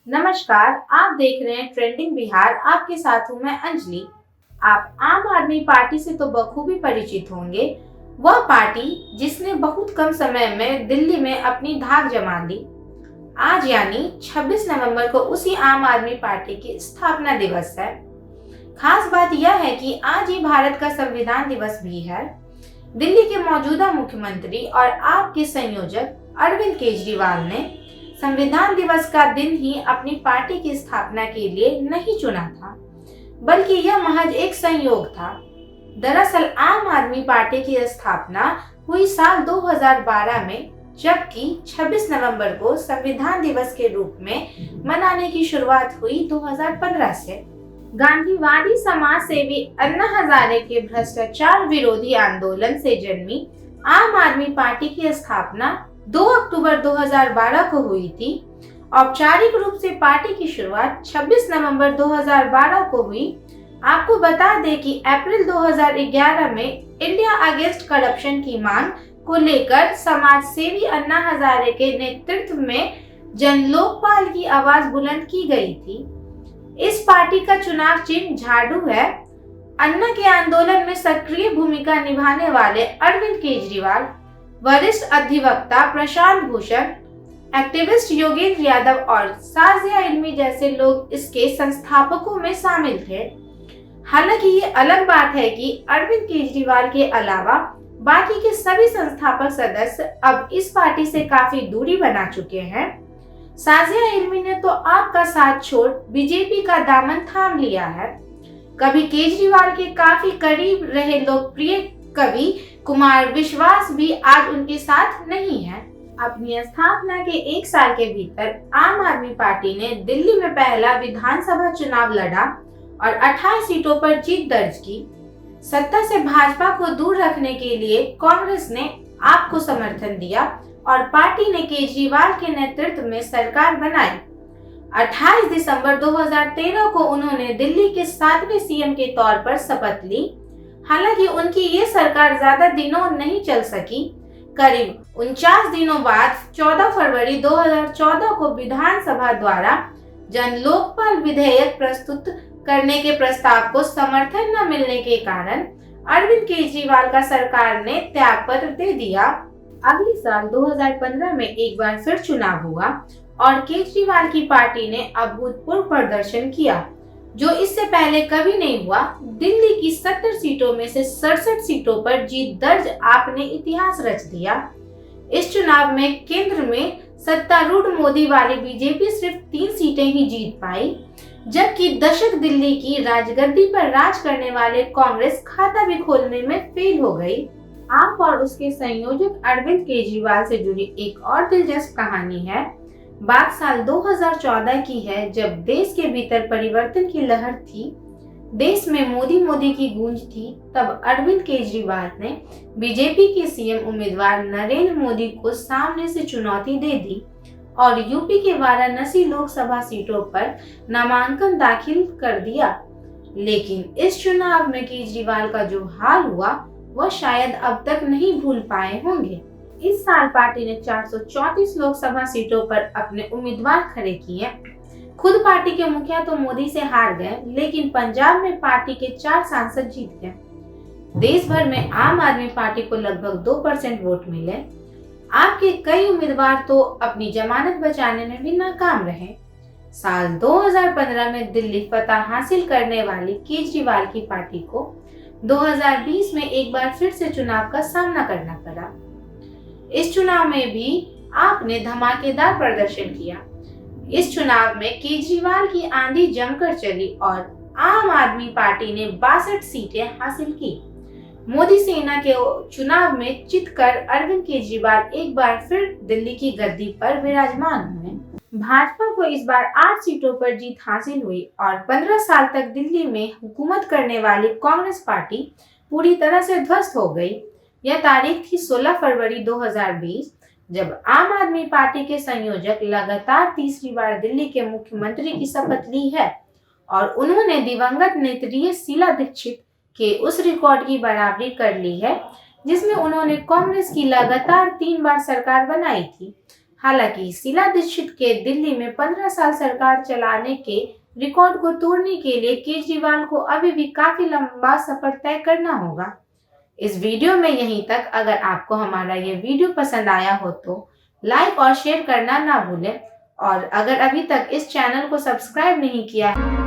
नमस्कार, आप देख रहे हैं ट्रेंडिंग बिहार। आपके साथ हूं मैं अंजलि। आप आम आदमी पार्टी से तो बखूबी परिचित होंगे। वह पार्टी जिसने बहुत कम समय में दिल्ली में अपनी धाक जमा ली। आज यानी 26 नवंबर को उसी आम आदमी पार्टी की स्थापना दिवस है। खास बात यह है कि आज ही भारत का संविधान दिवस भी है। दिल्ली के मौजूदा मुख्यमंत्री और आपके संयोजक अरविंद केजरीवाल ने संविधान दिवस का दिन ही अपनी पार्टी की स्थापना के लिए नहीं चुना था, बल्कि यह महज एक संयोग था। दरअसल आम आदमी पार्टी की स्थापना हुई साल 2012 में, जबकि 26 नवंबर को संविधान दिवस के रूप में मनाने की शुरुआत हुई 2015 से। गांधीवादी समाज सेवी अन्ना हजारे के भ्रष्टाचार विरोधी आंदोलन से जन्मी आम आदमी पार्टी की स्थापना 2 अक्टूबर 2012 को हुई थी। औपचारिक रूप से पार्टी की शुरुआत 26 नवंबर 2012 को हुई। आपको बता दें कि अप्रैल 2011 में इंडिया अगेंस्ट करप्शन की मांग को लेकर समाज सेवी अन्ना हजारे के नेतृत्व में जन लोकपाल की आवाज बुलंद की गई थी। इस पार्टी का चुनाव चिन्ह झाड़ू है। अन्ना के आंदोलन में सक्रिय भूमिका निभाने वाले अरविंद केजरीवाल, वरिष्ठ अधिवक्ता प्रशांत भूषण, एक्टिविस्ट योगेंद्र यादव और साजिया इल्मी जैसे लोग इसके संस्थापकों में शामिल थे। हालांकि ये अलग बात है कि अरविंद केजरीवाल के अलावा बाकी के सभी संस्थापक सदस्य अब इस पार्टी से काफी दूरी बना चुके हैं। साजिया इल्मी ने तो आपका साथ छोड़ बीजेपी का दामन थाम लिया है। कभी केजरीवाल के काफी करीब रहे लोकप्रिय कवि कुमार विश्वास भी आज उनके साथ नहीं है। अपनी स्थापना के एक साल के भीतर आम आदमी पार्टी ने दिल्ली में पहला विधानसभा चुनाव लड़ा और 28 सीटों पर जीत दर्ज की। सत्ता से भाजपा को दूर रखने के लिए कांग्रेस ने आपको समर्थन दिया और पार्टी ने केजरीवाल के नेतृत्व में सरकार बनाई। 28 दिसंबर 2013 को उन्होंने दिल्ली के 7वें सीएम के तौर पर शपथ ली। हालांकि उनकी ये सरकार ज्यादा दिनों नहीं चल सकी। करीब 49 दिनों बाद 14 फरवरी 2014 को विधानसभा द्वारा जन लोकपाल विधेयक प्रस्तुत करने के प्रस्ताव को समर्थन न मिलने के कारण अरविंद केजरीवाल का सरकार ने त्यागपत्र दे दिया। अगले साल 2015 में एक बार फिर चुनाव हुआ और केजरीवाल की पार्टी ने अभूतपूर्व प्रदर्शन किया, जो इससे पहले कभी नहीं हुआ। दिल्ली की 70 सीटों में से 67 सीटों पर जीत दर्ज आपने इतिहास रच दिया। इस चुनाव में केंद्र में सत्तारूढ़ मोदी वाली बीजेपी सिर्फ 3 सीटें ही जीत पाई, जबकि दशक दिल्ली की राजगद्दी पर राज करने वाले कांग्रेस खाता भी खोलने में फेल हो गई। आप और उसके संयोजक अरविंद केजरीवाल से जुड़ी एक और दिलचस्प कहानी है। बात साल 2014 की है, जब देश के भीतर परिवर्तन की लहर थी, देश में मोदी मोदी की गूंज थी। तब अरविंद केजरीवाल ने बीजेपी के सीएम उम्मीदवार नरेंद्र मोदी को सामने से चुनौती दे दी और यूपी के वाराणसी लोकसभा सीटों पर नामांकन दाखिल कर दिया। लेकिन इस चुनाव में केजरीवाल का जो हाल हुआ वह शायद अब तक नहीं भूल पाए होंगे। इस साल पार्टी ने 434 लोकसभा सीटों पर अपने उम्मीदवार खड़े किए। खुद पार्टी के मुखिया तो मोदी से हार गए, लेकिन पंजाब में पार्टी के 4 सांसद जीत गए। देश भर में आम आदमी पार्टी को लगभग 2% वोट मिले। आपके कई उम्मीदवार तो अपनी जमानत बचाने में भी नाकाम रहे। साल 2015 में दिल्ली फतह हासिल करने वाली केजरीवाल की पार्टी को 2020 में एक बार फिर से चुनाव का सामना करना पड़ा। इस चुनाव में भी आपने धमाकेदार प्रदर्शन किया। इस चुनाव में केजरीवाल की आंधी जमकर चली और आम आदमी पार्टी ने 62 सीटें हासिल की। मोदी सेना के चुनाव में जीतकर अरविंद केजरीवाल एक बार फिर दिल्ली की गद्दी पर विराजमान हुए। भाजपा को इस बार 8 सीटों पर जीत हासिल हुई और 15 साल तक दिल्ली में हुकूमत करने वाली कांग्रेस पार्टी पूरी तरह से ध्वस्त हो गई। यह तारीख थी 16 फरवरी 2020, जब आम आदमी पार्टी के संयोजक लगातार तीसरी बार दिल्ली के मुख्यमंत्री की शपथ ली है और उन्होंने दिवंगत नेत्री शीला दीक्षित के उस रिकॉर्ड की बराबरी कर ली है, जिसमें उन्होंने कांग्रेस की लगातार 3 बार सरकार बनाई थी। हालांकि शीला दीक्षित के दिल्ली में 15 साल सरकार चलाने के रिकॉर्ड को तोड़ने के लिए केजरीवाल को अभी भी काफी लंबा सफर तय करना होगा। इस वीडियो में यहीं तक। अगर आपको हमारा ये वीडियो पसंद आया हो तो लाइक और शेयर करना ना भूलें, और अगर अभी तक इस चैनल को सब्सक्राइब नहीं किया है